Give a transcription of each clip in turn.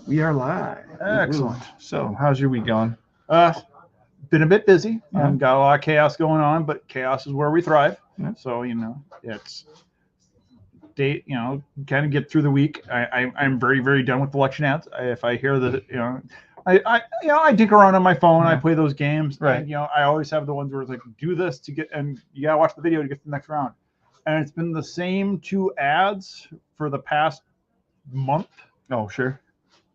We are live. Excellent. So, how's your week going? Been a bit busy. Yeah. Got a lot of chaos going on, but chaos is where we thrive. Yeah. So it's kind of get through the week. I'm very very done with election ads. If I hear that, I dig around on my phone. I play those games. Right. And, I always have the ones where it's like, do this to get, and you gotta watch the video to get to the next round. And it's been the same two ads for the past month. Oh, sure.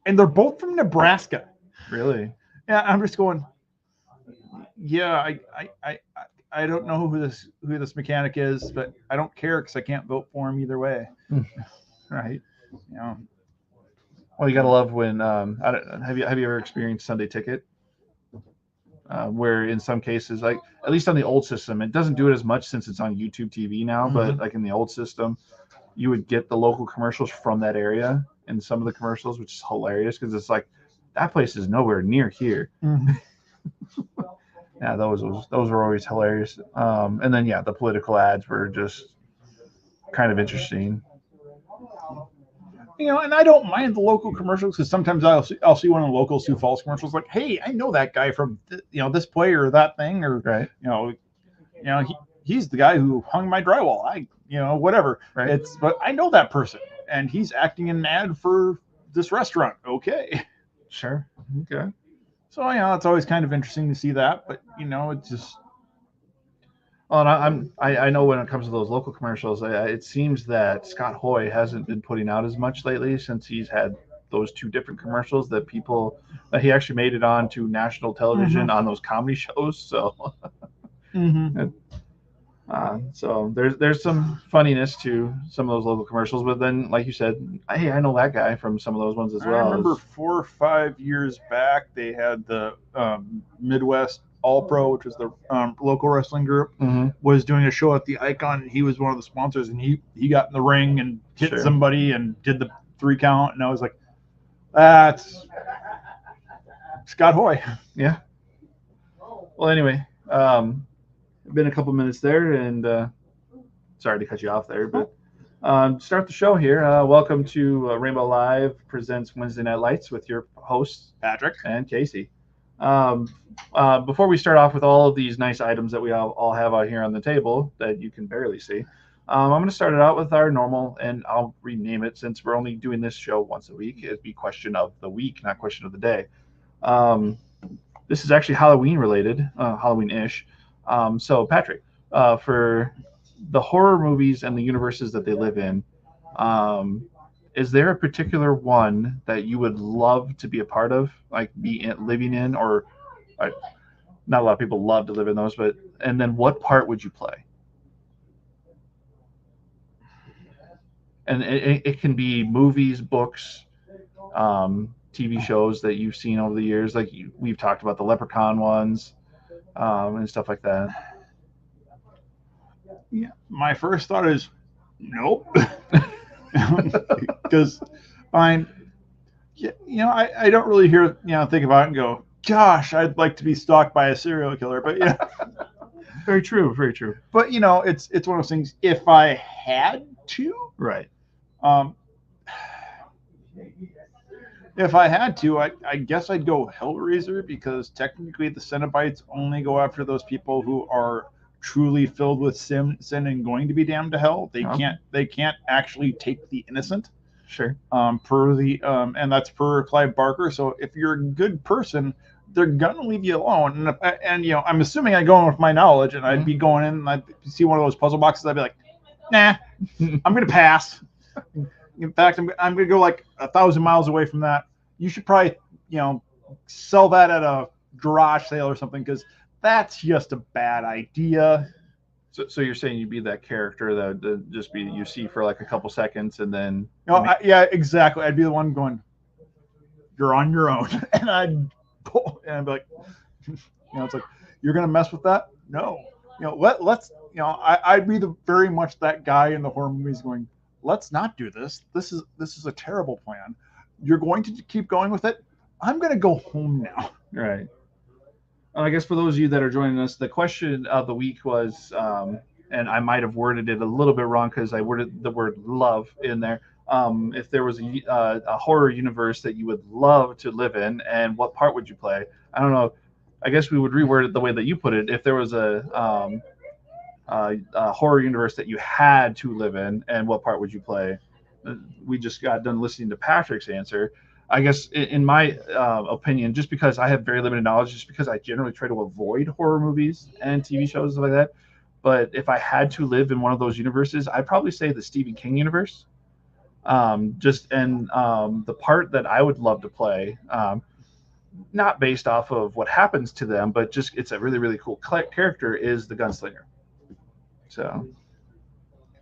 And they're both from Nebraska. Really? Yeah, I'm just going. Yeah, I don't know who this mechanic is, but I don't care because I can't vote for him either way. Right? Well, you gotta love when have you ever experienced Sunday Ticket? Where in some cases, like at least on the old system, it doesn't do it as much since it's on YouTube TV now. But like in the old system, you would get the local commercials from that area in some of the commercials, which is hilarious because it's like that place is nowhere near here. Yeah, those were always hilarious. And then the political ads were just kind of interesting. And I don't mind the local commercials because sometimes I'll see one of the local Sioux Falls commercials like, hey, I know that guy from this play or that thing, or right. He's the guy who hung my drywall. Whatever. Right. But I know that person and he's acting in an ad for this restaurant. Okay. Sure. Okay. So it's always kind of interesting to see that, but it's just. Oh, and I know when it comes to those local commercials, it seems that Scott Hoy hasn't been putting out as much lately since he's had those two different commercials that he actually made it on to national television on those comedy shows. So, so there's some funniness to some of those local commercials, but then like you said, hey, I know that guy from some of those ones as well. I remember 4 or 5 years back they had the Midwest All Pro, which was the local wrestling group, was doing a show at the Icon, and he was one of the sponsors, and he got in the ring and hit somebody and did the 3 count, and I was like, that's Scott Hoy. Yeah. Well, anyway, been a couple minutes there, and sorry to cut you off there, but start the show here. Welcome to Rainbow Live presents Wednesday Night Lights with your hosts Patrick and Casey. Before we start off with all of these nice items that we all have out here on the table that you can barely see, I'm going to start it out with our normal, and I'll rename it since we're only doing this show once a week. It'd be question of the week, not question of the day. This is actually Halloween related, Halloween-ish. So Patrick, for the horror movies and the universes that they live in, is there a particular one that you would love to be a part of, like living in, or not a lot of people love to live in those, and then what part would you play? And it can be movies, books, TV shows that you've seen over the years. Like we've talked about the Leprechaun ones, and stuff like that. Yeah, my first thought is nope. Because I don't really think about it and go, gosh, I'd like to be stalked by a serial killer. But very true, very true. But it's one of those things. If I had to, right. If I had to, I guess I'd go Hellraiser, because technically the Cenobites only go after those people who are truly filled with sin and going to be damned to hell. They can't actually take the innocent. Sure. And that's per Clive Barker. So if you're a good person, they're gonna leave you alone. And I'm assuming I go in with my knowledge, and I'd be going in and I'd see one of those puzzle boxes. I'd be like, nah, I'm gonna pass. In fact, I'm gonna go like 1,000 miles away from that. You should probably sell that at a garage sale or something, because that's just a bad idea. So you're saying you'd be that character that would just be you see for like a couple seconds and then. Yeah, exactly. I'd be the one going, "You're on your own," and I'd be like, it's like, you're gonna mess with that? No. Let's. I'd be very much that guy in the horror movies going, let's not do this. This is a terrible plan. You're going to keep going with it. I'm going to go home now. Right. I guess for those of you that are joining us, the question of the week was, and I might have worded it a little bit wrong because I worded the word love in there. if there was a horror universe that you would love to live in, and what part would you play? I don't know. I guess we would reword it the way that you put it. If there was a horror universe that you had to live in, and what part would you play? We just got done listening to Patrick's answer. I guess, in my opinion, just because I have very limited knowledge, just because I generally try to avoid horror movies and TV shows and stuff like that. But if I had to live in one of those universes, I'd probably say the Stephen King universe. Just and the part that I would love to play, not based off of what happens to them, but just it's a really really cool character is the gunslinger. So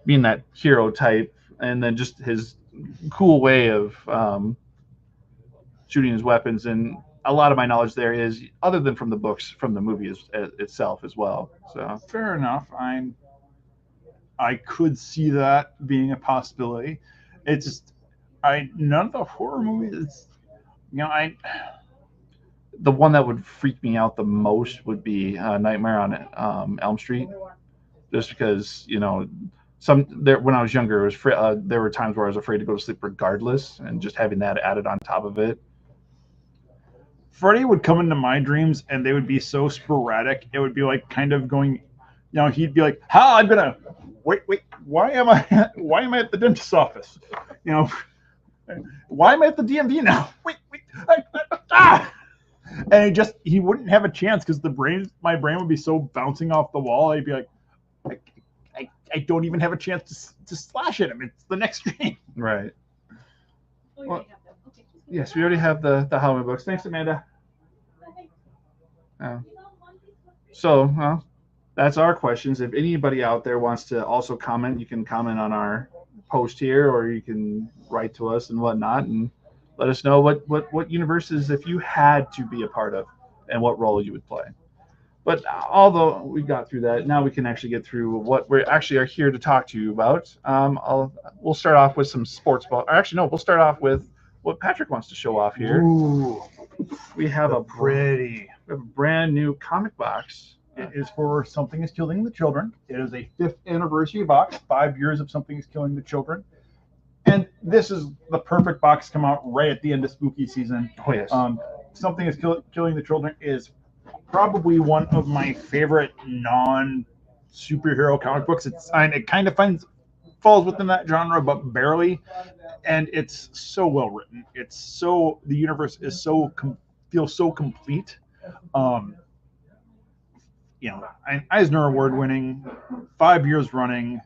being that hero type, and then just his cool way of shooting his weapons, and a lot of my knowledge there is other than from the books, from the movie itself as well. So Fair enough. I could see that being a possibility. It's just none of the horror movies. I the one that would freak me out the most would be Nightmare on Elm Street, just because when I was younger, it was there were times where I was afraid to go to sleep regardless, and just having that added on top of it. Freddy would come into my dreams, and they would be so sporadic. It would be like kind of going, he'd be like, "How I'm gonna wait. Why am I at the dentist's office? Why am I at the DMV now? Wait. And he wouldn't have a chance because my brain would be so bouncing off the wall. I'd be like, I don't even have a chance to slash at him. It's the next dream. Right. Well, yes, we already have the Halloween books. Thanks, Amanda. So that's our questions. If anybody out there wants to also comment, you can comment on our post here, or you can write to us and whatnot, and let us know what universes, if you had to be a part of, and what role you would play. But although we got through that, now we can actually get through what we actually are here to talk to you about. We'll start off with some sports ball. Actually, no, we'll start off with what Patrick wants to show off here. Ooh, we have a brand new comic box. It is for Something is Killing the Children. It is a 5th anniversary box, 5 years of Something is Killing the Children. And this is the perfect box to come out right at the end of spooky season. Oh, yes. Something is Killing the Children is probably one of my favorite non-superhero comic books. It kind of falls within that genre, but barely. And it's so well written. The universe is feels so complete. Eisner Award winning, 5 years running.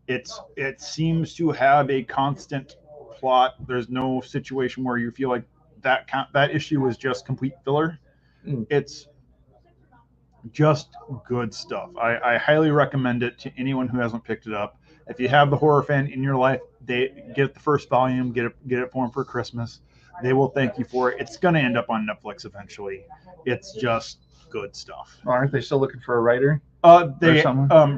It seems to have a constant plot. There's no situation where you feel like that issue is just complete filler. It's just good stuff. I highly recommend it to anyone who hasn't picked it up. If you have the horror fan in your life, get the first volume, get it for them for Christmas. They will thank you for it. It's going to end up on Netflix eventually. It's just good stuff. Aren't they still looking for a writer?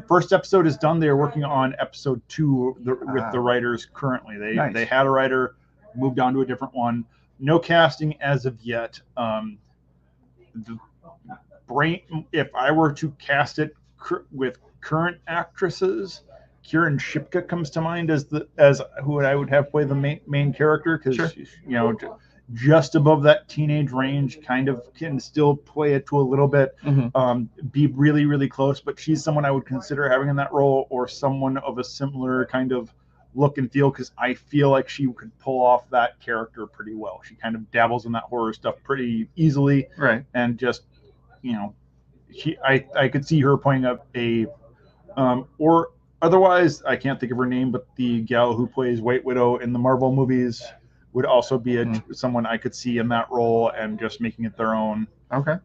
First episode is done. They are working on episode 2 with the writers currently. They had a writer, moved on to a different one. No casting as of yet. If I were to cast it with current actresses, Kieran Shipka comes to mind as who I would have play the main character, because sure. Just above that teenage range, kind of can still play it to a little bit, be really really close. But she's someone I would consider having in that role, or someone of a similar kind of look and feel, because I feel like she could pull off that character pretty well. She kind of dabbles in that horror stuff pretty easily, right? And just I could see her playing up or otherwise, I can't think of her name, but the gal who plays White Widow in the Marvel movies would also be someone I could see in that role and just making it their own. Okay.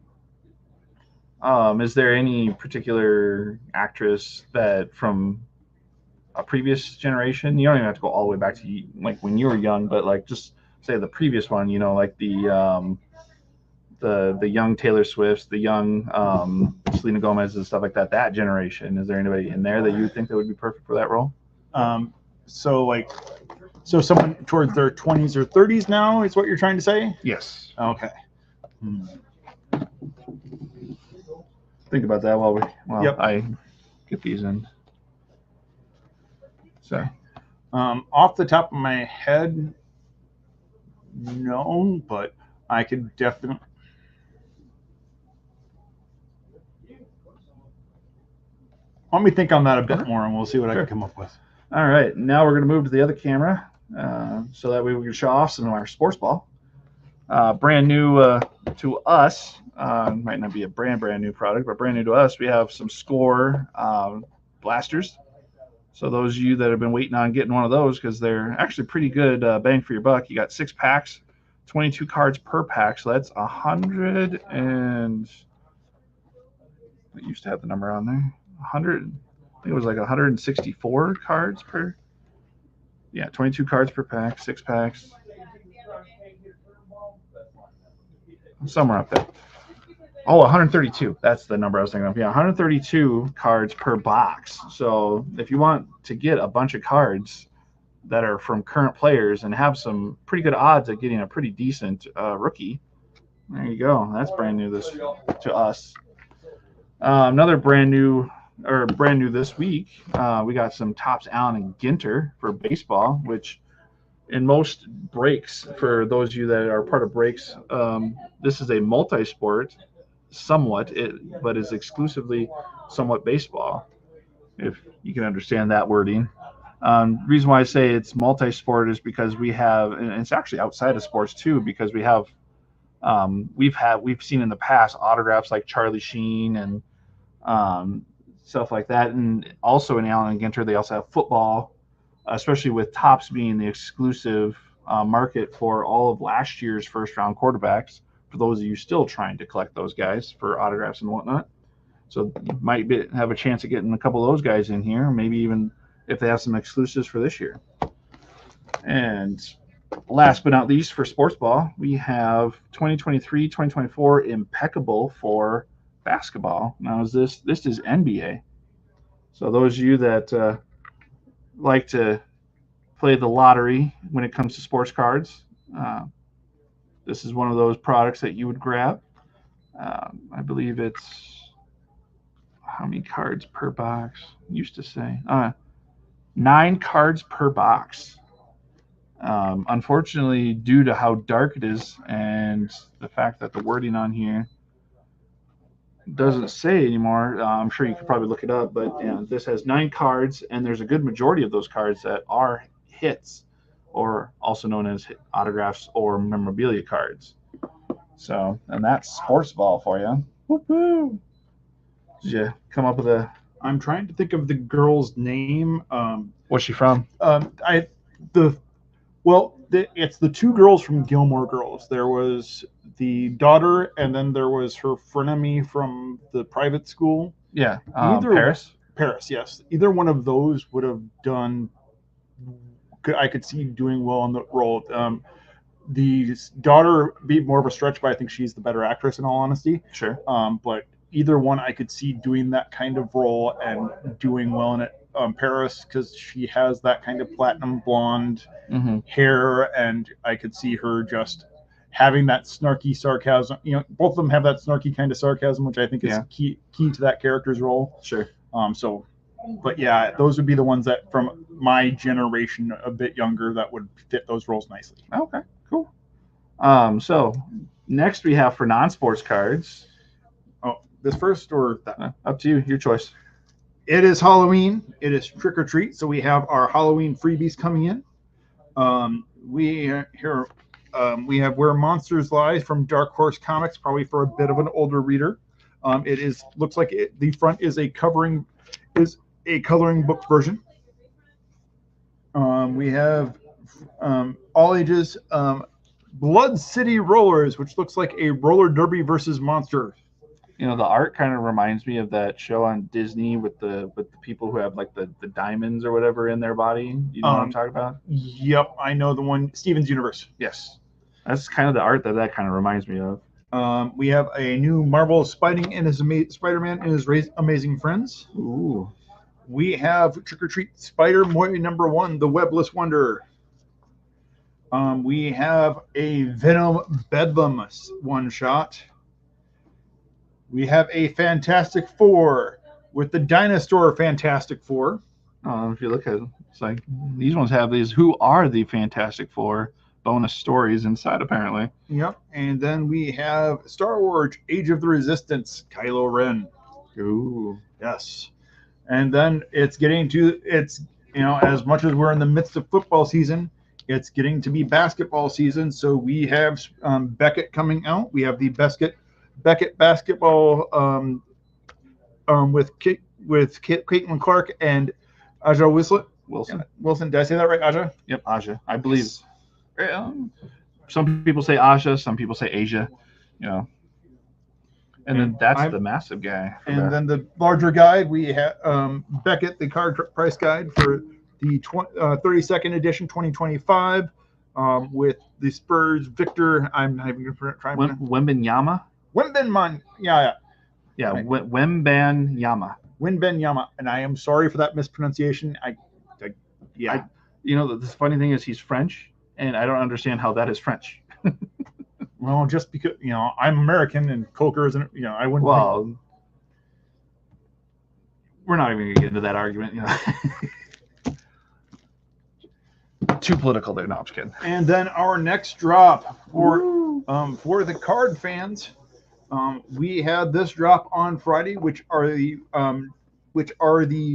Is there any particular actress that from a previous generation? You don't even have to go all the way back to like when you were young, but like just say the previous one. Like the young Taylor Swifts, the young Selena Gomez and stuff like that. That generation. Is there anybody in there that you would think that would be perfect for that role? So someone towards their 20s or 30s now is what you're trying to say? Yes. Okay. Think about that while I get these in. So, Off the top of my head, no, but I could definitely. Let me think on that a bit more, and we'll see what I can come up with. All right, now we're going to move to the other camera, so that way we can show off some of our sports ball. Brand new to us, might not be a brand new product, but brand new to us. We have some Score blasters. So those of you that have been waiting on getting one of those, because they're actually pretty good bang for your buck. You got 6 packs, 22 cards per pack, so that's 100 and I used to have the number on there. 100, I think it was like 164 cards per. Yeah, 22 cards per pack, 6 packs, somewhere up there. Oh, 132. That's the number I was thinking of. Yeah, 132 cards per box. So if you want to get a bunch of cards that are from current players and have some pretty good odds at getting a pretty decent rookie, there you go. That's brand new this to us. Another brand new this week, we got some Topps Allen and Ginter for baseball, which in most breaks, for those of you that are part of breaks, this is a multi-sport somewhat, but is exclusively somewhat baseball, if you can understand that wording. Reason why I say it's multi-sport is because we have, and it's actually outside of sports too, because we've seen in the past autographs like Charlie Sheen and stuff like that, and also in Allen and Ginter they also have football, especially with Topps being the exclusive market for all of last year's first round quarterbacks. For those of you still trying to collect those guys for autographs and whatnot, so you might have a chance of getting a couple of those guys in here, maybe even if they have some exclusives for this year. And last but not least, for sports ball, we have 2023-2024 Impeccable for basketball. Now, this is NBA. So those of you that like to play the lottery when it comes to sports cards, this is one of those products that you would grab. I believe it's how many cards per box? Used to say 9 cards per box. Unfortunately, due to how dark it is and the fact that the wording on here doesn't say anymore, I'm sure you could probably look it up, but this has 9 cards, and there's a good majority of those cards that are hits, or also known as autographs or memorabilia cards. So, and that's sports ball for you. Woo-hoo. Did you come up with a? I'm trying to think of the girl's name. What's she from? It's the 2 girls from Gilmore Girls. There was the daughter, and then there was her frenemy from the private school. Yeah, Paris. Paris, yes. Either one of those would have done. I could see doing well on the role. The daughter be more of a stretch, but I think she's the better actress in all honesty. Sure. But either one I could see doing that kind of role and doing well in it. Paris, because she has that kind of platinum blonde hair, and I could see her just having that snarky sarcasm. Both of them have that snarky kind of sarcasm, which I think is key to that character's role. Sure. But yeah, those would be the ones that from my generation, a bit younger, that would fit those roles nicely. Okay, cool. So next we have for non-sports cards. Oh, this first or that? Up to you, your choice. It is Halloween. It is trick or treat. So we have our Halloween freebies coming in. We have Where Monsters Lie from Dark Horse Comics, probably for a bit of an older reader. Looks like the front is a coloring book version. We have all ages Blood City Rollers, which looks like a roller derby versus monster. The art kind of reminds me of that show on Disney with the people who have like the diamonds or whatever in their body. You know what I'm talking about? Yep, I know the one. Steven's Universe. Yes, that's kind of the art that kind of reminds me of. We have a new Marvel Spider-Man and his Amazing Friends. Ooh. We have Trick or Treat Spider-Man #1, the Webless Wonder. We have a Venom Bedlam one-shot. We have a Fantastic Four with the Dinosaur Fantastic Four. If you look at it, it's like these ones have these who are the Fantastic Four bonus stories inside, apparently. Yep. And then we have Star Wars Age of the Resistance, Kylo Ren. Ooh. Yes. And then it's as much as we're in the midst of football season, it's getting to be basketball season. So we have Beckett coming out. We have the Beckett basketball with Caitlin Clark and Aja Wilson. Wilson. Did I say that right, Aja? Yep, Aja. I believe. Some people say Aja, some people say Asia. You know. And then that's the massive guy. And then the larger guide, we have Beckett, the card price guide for the 32nd edition 2025 with the Spurs Victor. I'm not even going to try. Wembanyama. Yeah. Right. Wembanyama. Wembanyama. And I am sorry for that mispronunciation. The funny thing is he's French, and I don't understand how that is French. Well, just because I'm American and Coker isn't. I wouldn't. Well, we're not even going to get into that argument. Too political there. No, I'm just kidding. And then our next drop for the card fans, we had this drop on Friday, which are the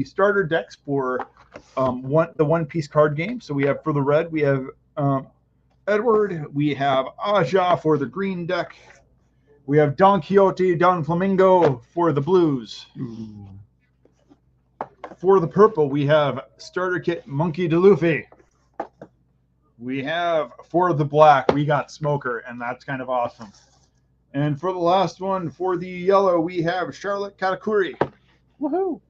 starter decks for the One Piece card game. So we have for the red, we have Edward, we have Aja for the green deck, we have Don Quixote, Don Flamingo for the blues. Ooh. For the purple, we have starter kit Monkey D. Luffy. We have for the black, we got Smoker, and that's kind of awesome. And for the last one, for the yellow, we have Charlotte Katakuri. Woohoo!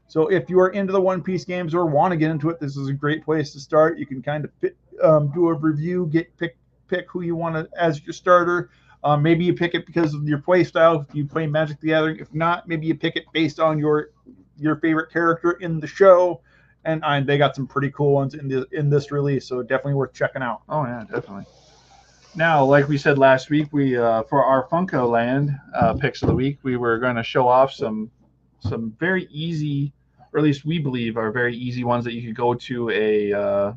So if you are into the One Piece games or want to get into it, this is a great place to start. You can kind of do a review, pick who you want as your starter. Maybe you pick it because of your play style. If you play Magic the Gathering, if not, maybe you pick it based on your favorite character in the show. And they got some pretty cool ones in this release, so definitely worth checking out. Oh yeah, definitely. Now, like we said last week, we for our Funko Land picks of the week, we were going to show off some very easy, or at least we believe are very easy ones that you could go to a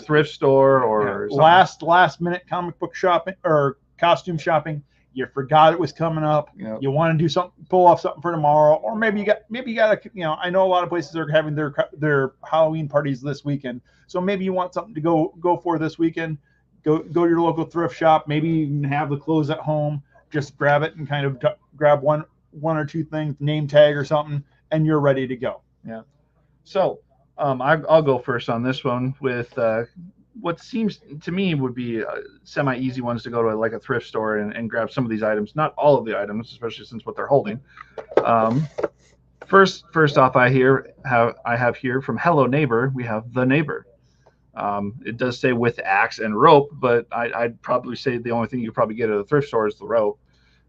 thrift store or last minute comic book shopping or costume shopping. You forgot it was coming up. Yep. You want to do something, pull off something for tomorrow, or maybe you got I know a lot of places are having their Halloween parties this weekend, so maybe you want something to go for this weekend. Go to your local thrift shop. Maybe you can have the clothes at home. Just grab it and kind of grab one or two things, name tag or something, and you're ready to go. Yeah. So I'll go first on this one with what seems to me would be semi-easy ones to go to like a thrift store and grab some of these items. Not all of the items, especially since what they're holding. First off, I have here from Hello Neighbor, we have The Neighbor. It does say with axe and rope, but I'd probably say the only thing you could probably get at a thrift store is the rope.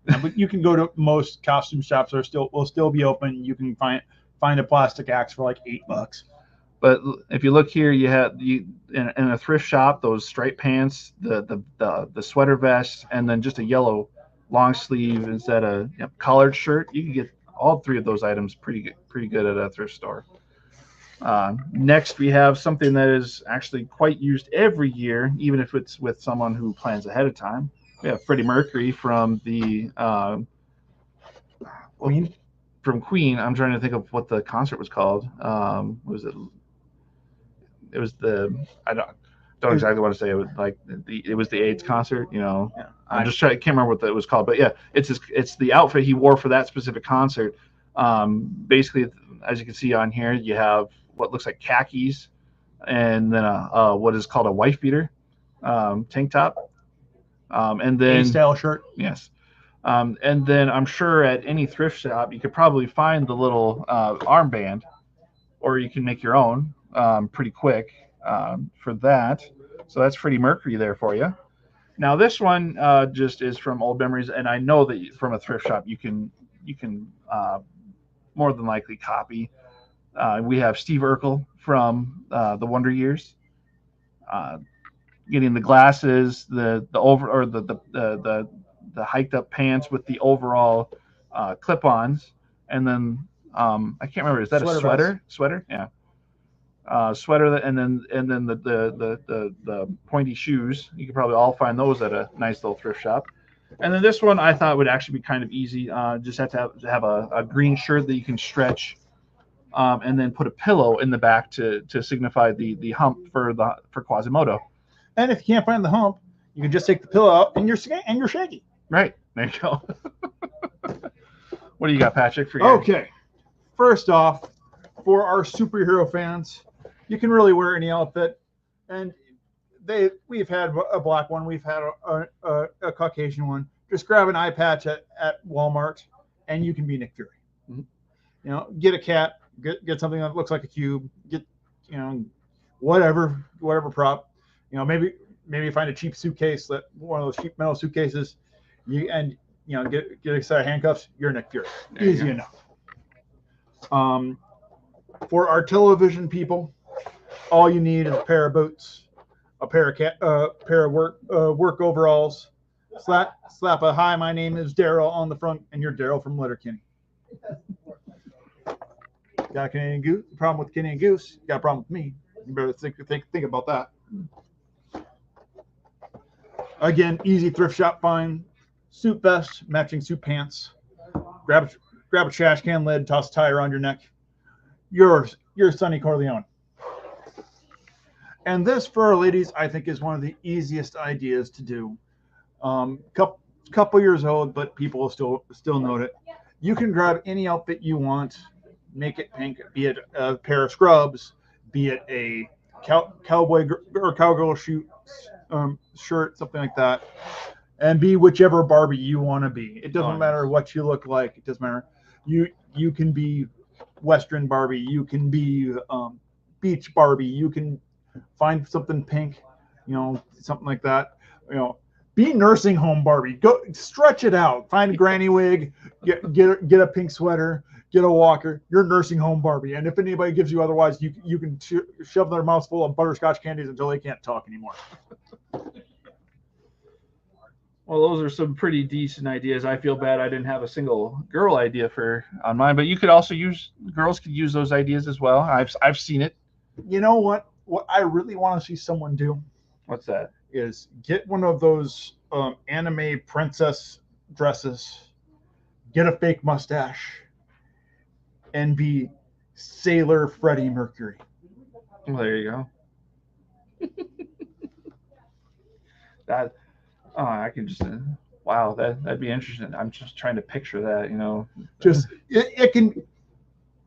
Yeah, but you can go to most costume shops will still be open. You can find a plastic axe for like $8. But if you look here, you have in a thrift shop those striped pants, the sweater vest, and then just a yellow long sleeve instead of collared shirt. You can get all three of those items pretty good at a thrift store. Next, we have something that is actually quite used every year, even if it's with someone who plans ahead of time. We have Freddie Mercury from the Queen. From Queen. I'm trying to think of what the concert was called. Was it? It was I don't exactly want to say it was like it was the AIDS concert. Yeah. I can't remember what it was called, but yeah, it's the outfit he wore for that specific concert. Basically, as you can see on here, you have what looks like khakis, and then what is called a wife beater tank top, and then A-style shirt. Yes, and then I'm sure at any thrift shop you could probably find the little armband, or you can make your own pretty quick for that. So that's Freddie Mercury there for you. Now this one just is from old memories, and I know that from a thrift shop you can more than likely copy. We have Steve Urkel from the Wonder Years, getting the glasses, the hiked up pants with the overall clip-ons, and then I can't remember, is that a sweater? Sweater, yeah. sweater, and then the pointy shoes. You can probably all find those at a nice little thrift shop. And then this one I thought would actually be kind of easy. Just have to have a green shirt that you can stretch, and then put a pillow in the back to signify the hump for Quasimodo. And if you can't find the hump, you can just take the pillow out and you're Shaggy. Right, there you go. What do you got, Patrick? For Okay, first off, for our superhero fans, you can really wear any outfit, and we've had a black one, we've had a Caucasian one. Just grab an eye patch at Walmart, and you can be Nick Fury. Mm-hmm. You know, get a cat, get something that looks like a cube, get whatever prop. You know, maybe find a cheap suitcase, one of those cheap metal suitcases, get a set of handcuffs. You're Nick Fury. Easy enough. For our television people, all you need is a pair of boots, a pair of work overalls. Slap a "Hi, my name is Daryl" on the front, and you're Daryl from Letterkenny. Got a Canadian Goose? Problem with Canadian Goose? Got a problem with me? You better think about that. Again, easy thrift shop find. Suit vest, matching suit pants. Grab a trash can lid, toss a tie around your neck. You're Sonny Corleone. And this, for our ladies, I think is one of the easiest ideas to do. Couple years old, but people will still note it. You can grab any outfit you want, make it pink, be it a pair of scrubs, be it a cowboy or cowgirl shirt, something like that, and be whichever Barbie you want to be. It doesn't matter what you look like. It doesn't matter. You can be Western Barbie. You can be beach Barbie. You can find something pink, something like that. Be nursing home Barbie. Go stretch it out. Find a granny wig. Get a pink sweater. Get a walker. You're nursing home Barbie. And if anybody gives you otherwise, you can shove their mouths full of butterscotch candies until they can't talk anymore. Well, those are some pretty decent ideas. I feel bad I didn't have a single girl idea on mine, but you could also girls could use those ideas as well. I've seen it. You know what? What I really want to see someone do. What's that? Is get one of those anime princess dresses, get a fake mustache, and be Sailor Freddie Mercury. Well, there you go. I can just wow, that'd be interesting. I'm just trying to picture that, Just it can,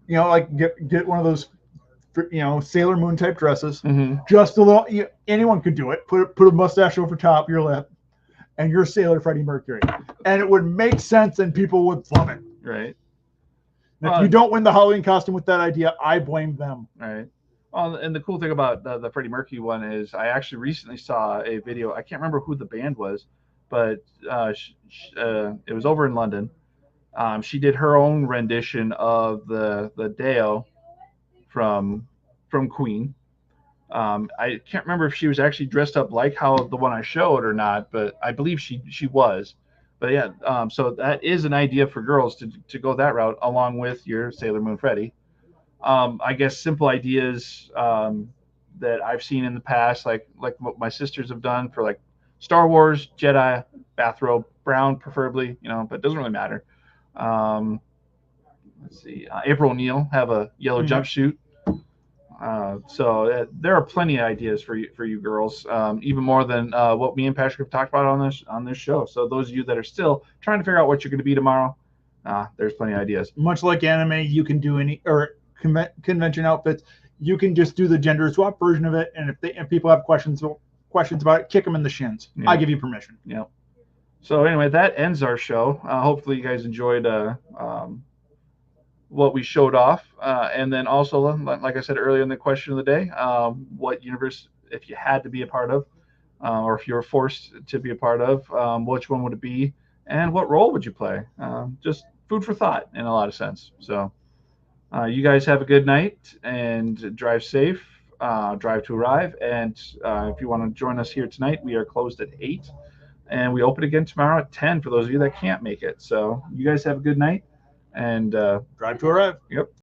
like get one of those, Sailor Moon type dresses. Mm-hmm. Just a little. Anyone could do it. Put a mustache over top your lip, and you're Sailor Freddie Mercury, and it would make sense, and people would love it. Right. If you don't win the Halloween costume with that idea, I blame them. Right. Well, and the cool thing about the Freddie Mercury one is I actually recently saw a video. I can't remember who the band was, but it was over in London. She did her own rendition of the Deo from Queen. I can't remember if she was actually dressed up like how the one I showed or not, but I believe she was. But yeah, so that is an idea for girls to go that route along with your Sailor Moon Freddy. I guess simple ideas that I've seen in the past, like what my sisters have done for like Star Wars, Jedi, bathrobe, brown preferably, but it doesn't really matter. Let's see, April O'Neil have a yellow jumpsuit. So there are plenty of ideas for you girls, even more than what me and Patrick have talked about on this show. So those of you that are still trying to figure out what you're going to be tomorrow, there's plenty of ideas. Much like anime, you can do convention outfits. You can just do the gender swap version of it, and if people have questions about it, kick them in the shins. Yeah. I give you permission. Yeah. So anyway, that ends our show. Hopefully you guys enjoyed what we showed off, and then also, like I said earlier in the question of the day, what universe, if you had to be a part of, or if you were forced to be a part of, which one would it be, and what role would you play? Just food for thought in a lot of sense. So you guys have a good night and drive safe, drive to arrive. And if you want to join us here tonight, we are closed at 8, and we open again tomorrow at 10 for those of you that can't make it. So you guys have a good night. And drive to arrive. Yep.